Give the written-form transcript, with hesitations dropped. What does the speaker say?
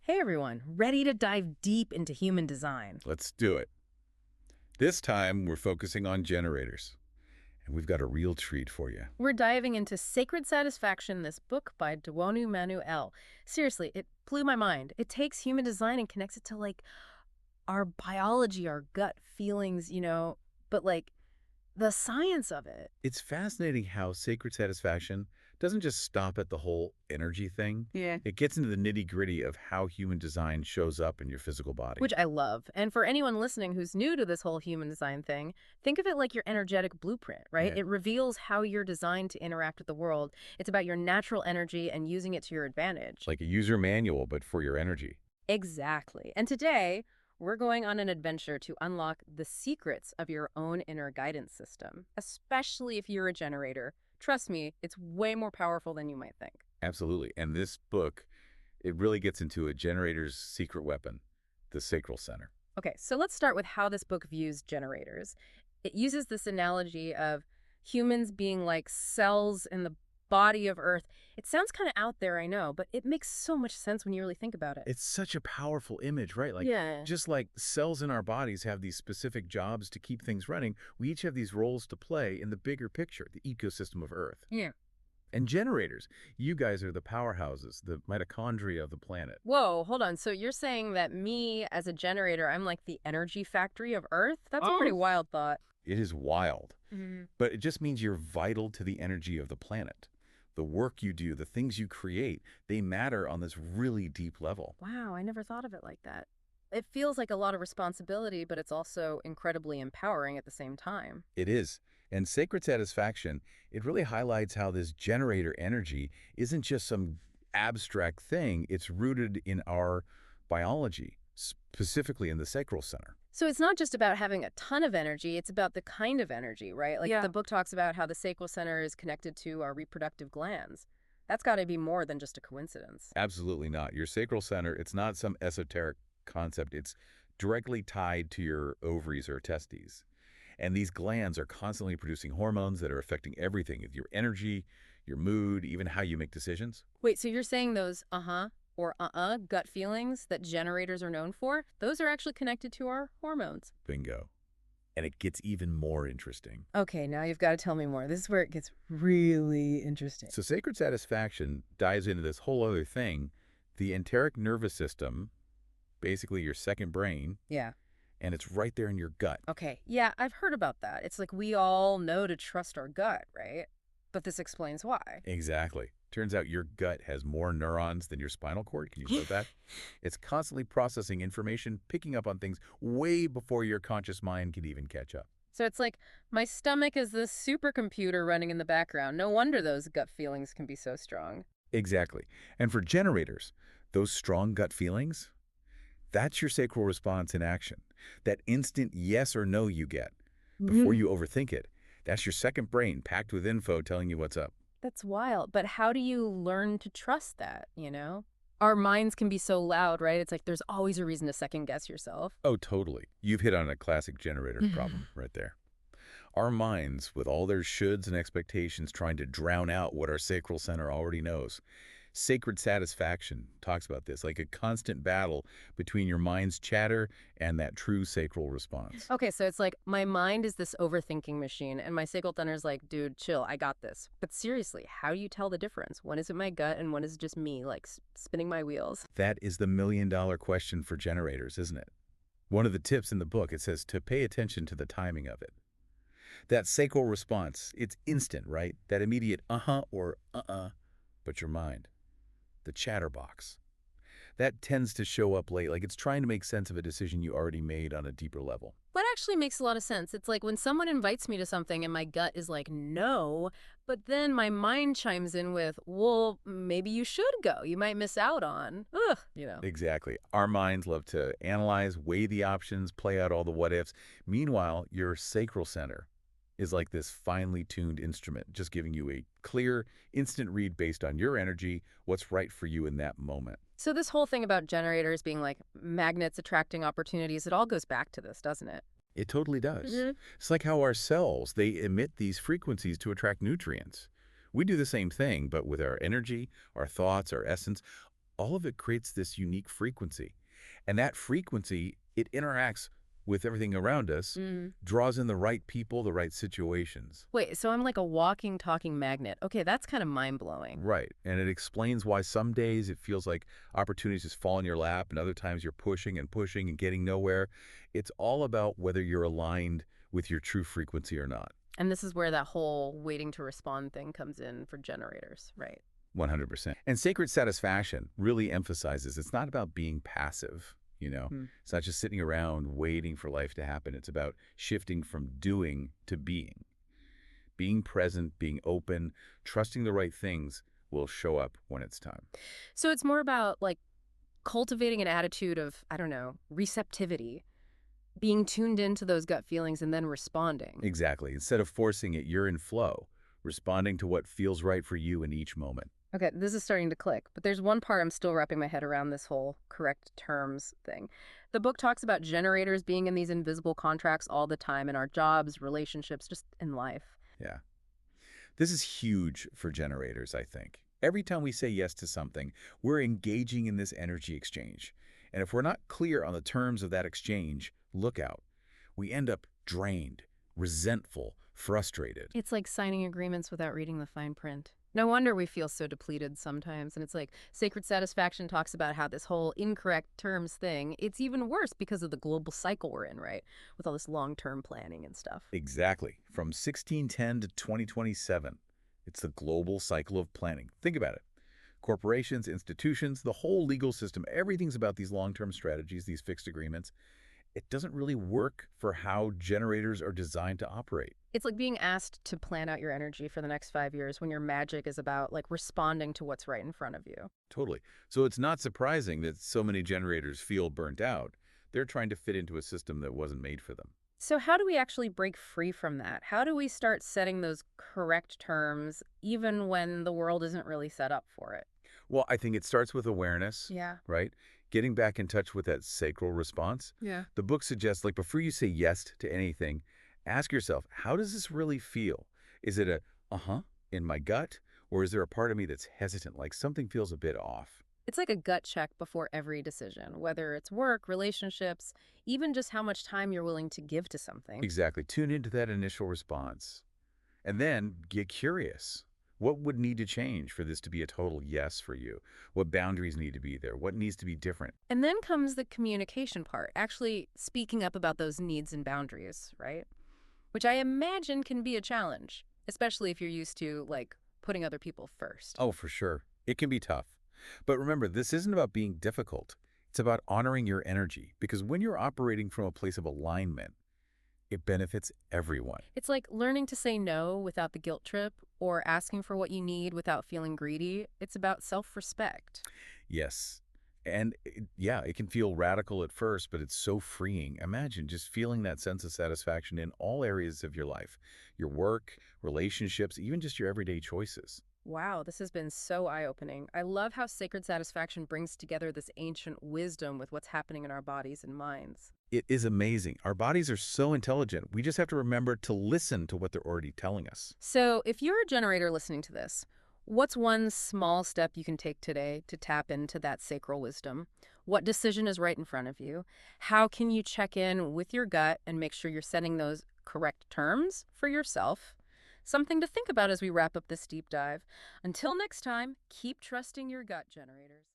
Hey everyone, ready to dive deep into human design? Let's do it. This time, we're focusing on generators, and we've got a real treat for you. We're diving into Sacred Satisfaction, this book by Duwonu Manuel. Seriously, it blew my mind. It takes human design and connects it to our biology, our gut feelings, but the science of it. It's fascinating how sacred satisfaction doesn't just stop at the whole energy thing. Yeah. It gets into the nitty-gritty of how human design shows up in your physical body. Which I love. And for anyone listening who's new to this whole human design thing, think of it like your energetic blueprint, right? Yeah. It reveals how you're designed to interact with the world. It's about your natural energy and using it to your advantage. Like a user manual, but for your energy. Exactly. And today, we're going on an adventure to unlock the secrets of your own inner guidance system, especially if you're a generator. Trust me, it's way more powerful than you might think. Absolutely. And this book, it really gets into a generator's secret weapon, the sacral center. Okay, so let's start with how this book views generators. It uses this analogy of humans being like cells in the body of Earth. It sounds kind of out there, I know, but it makes so much sense when you really think about it. It's such a powerful image, right? Like, Yeah. just like cells in our bodies have these specific jobs to keep things running, we each have these roles to play in the bigger picture, the ecosystem of Earth. Yeah. And generators, you guys are the powerhouses, the mitochondria of the planet. Whoa, hold on. So you're saying that me as a generator, I'm like the energy factory of Earth? That's a pretty wild thought. It is wild, Mhm. but it just means you're vital to the energy of the planet. The work you do, the things you create, they matter on this really deep level. Wow, I never thought of it like that. It feels like a lot of responsibility, but it's also incredibly empowering at the same time. It is. And sacred satisfaction, it really highlights how this generator energy isn't just some abstract thing. It's rooted in our biology, specifically in the sacral center. So it's not just about having a ton of energy, it's about the kind of energy, right? Like Yeah. the book talks about how the sacral center is connected to our reproductive glands. That's got to be more than just a coincidence. Absolutely not. Your sacral center, it's not some esoteric concept. It's directly tied to your ovaries or testes. And these glands are constantly producing hormones that are affecting everything, your energy, your mood, even how you make decisions. Wait, so you're saying those uh-huh or gut feelings that generators are known for, those are actually connected to our hormones? Bingo. And it gets even more interesting. Okay, now you've got to tell me more. This is where it gets really interesting. So sacred satisfaction dives into this whole other thing, the enteric nervous system, basically your second brain, Yeah. and it's right there in your gut. Okay. Yeah, I've heard about that. It's like we all know to trust our gut, right? But this explains why. Exactly. Turns out your gut has more neurons than your spinal cord. Can you believe that? It's constantly processing information, picking up on things way before your conscious mind can even catch up. So it's like my stomach is this supercomputer running in the background. No wonder those gut feelings can be so strong. Exactly. And for generators, those strong gut feelings, that's your sacral response in action. That instant yes or no you get before you overthink it. That's your second brain packed with info telling you what's up. That's wild. But how do you learn to trust that? Our minds can be so loud, right? It's like there's always a reason to second guess yourself. Oh, totally. You've hit on a classic generator problem right there. Our minds, with all their shoulds and expectations, trying to drown out what our sacral center already knows. Sacred satisfaction talks about this, like a constant battle between your mind's chatter and that true sacral response. Okay, so it's like my mind is this overthinking machine, and my sacral center's like, dude, chill, I got this. But seriously, how do you tell the difference? When is it my gut and when is it just me, like spinning my wheels? That is the million-dollar question for generators, isn't it? One of the tips in the book, it says to pay attention to the timing of it. That sacral response, it's instant, right? That immediate uh-huh or uh-uh, but your mind. The chatterbox. That tends to show up late, like it's trying to make sense of a decision you already made on a deeper level. That actually makes a lot of sense. It's like when someone invites me to something and my gut is like, no, but then my mind chimes in with, well, maybe you should go. You might miss out on. Exactly. Our minds love to analyze, weigh the options, play out all the what-ifs. Meanwhile, your sacral center is like this finely tuned instrument, just giving you a clear, instant read based on your energy, what's right for you in that moment. So this whole thing about generators being like magnets attracting opportunities, it all goes back to this, doesn't it? It totally does. Mhm. It's like how our cells, they emit these frequencies to attract nutrients. We do the same thing, but with our energy, our thoughts, our essence, all of it creates this unique frequency. And that frequency, it interacts with everything around us, Mm. draws in the right people, the right situations. Wait, so I'm like a walking, talking magnet. Okay, that's kind of mind-blowing. Right. And it explains why some days it feels like opportunities just fall in your lap and other times you're pushing and pushing and getting nowhere. It's all about whether you're aligned with your true frequency or not. And this is where that whole waiting to respond thing comes in for generators, right? 100%. And sacred satisfaction really emphasizes it's not about being passive, you know. Hmm. It's not just sitting around waiting for life to happen. It's about shifting from doing to being. Being present, being open, trusting the right things will show up when it's time. So it's more about like cultivating an attitude of, I don't know, receptivity, being tuned into those gut feelings and then responding. Exactly. Instead of forcing it, you're in flow, responding to what feels right for you in each moment. Okay, this is starting to click, but there's one part I'm still wrapping my head around this whole correct terms thing. The book talks about generators being in these invisible contracts all the time in our jobs, relationships, just in life. Yeah. This is huge for generators, I think. Every time we say yes to something, we're engaging in this energy exchange. And if we're not clear on the terms of that exchange, look out. We end up drained, resentful, frustrated. It's like signing agreements without reading the fine print. No wonder we feel so depleted sometimes. And it's like Sacred Satisfaction talks about how this whole incorrect terms thing, it's even worse because of the global cycle we're in, right? With all this long-term planning and stuff. Exactly. From 1610 to 2027, it's the global cycle of planning. Think about it. Corporations, institutions, the whole legal system, everything's about these long-term strategies, these fixed agreements. It doesn't really work for how generators are designed to operate. It's like being asked to plan out your energy for the next 5 years when your magic is about like responding to what's right in front of you. Totally. So it's not surprising that so many generators feel burnt out. They're trying to fit into a system that wasn't made for them. So how do we actually break free from that? How do we start setting those correct terms even when the world isn't really set up for it? Well, I think it starts with awareness, Yeah. right? Getting back in touch with that sacral response. Yeah. The book suggests, like, before you say yes to anything, ask yourself, how does this really feel? Is it a, uh-huh, in my gut? Or is there a part of me that's hesitant, like something feels a bit off? It's like a gut check before every decision, whether it's work, relationships, even just how much time you're willing to give to something. Exactly. Tune into that initial response. And then get curious. What would need to change for this to be a total yes for you? What boundaries need to be there? What needs to be different? And then comes the communication part, actually speaking up about those needs and boundaries, right? Which I imagine can be a challenge, especially if you're used to, like, putting other people first. Oh, for sure. It can be tough. But remember, this isn't about being difficult. It's about honoring your energy, because when you're operating from a place of alignment, it benefits everyone. It's like learning to say no without the guilt trip or asking for what you need without feeling greedy. It's about self-respect. Yes. And yeah, it can feel radical at first, but it's so freeing. Imagine just feeling that sense of satisfaction in all areas of your life, your work, relationships, even just your everyday choices. Wow, this has been so eye-opening. I love how Sacred Satisfaction brings together this ancient wisdom with what's happening in our bodies and minds. It is amazing. Our bodies are so intelligent. We just have to remember to listen to what they're already telling us. So, if you're a generator listening to this, what's one small step you can take today to tap into that sacral wisdom? What decision is right in front of you? How can you check in with your gut and make sure you're setting those correct terms for yourself? Something to think about as we wrap up this deep dive. Until next time, keep trusting your gut, generators.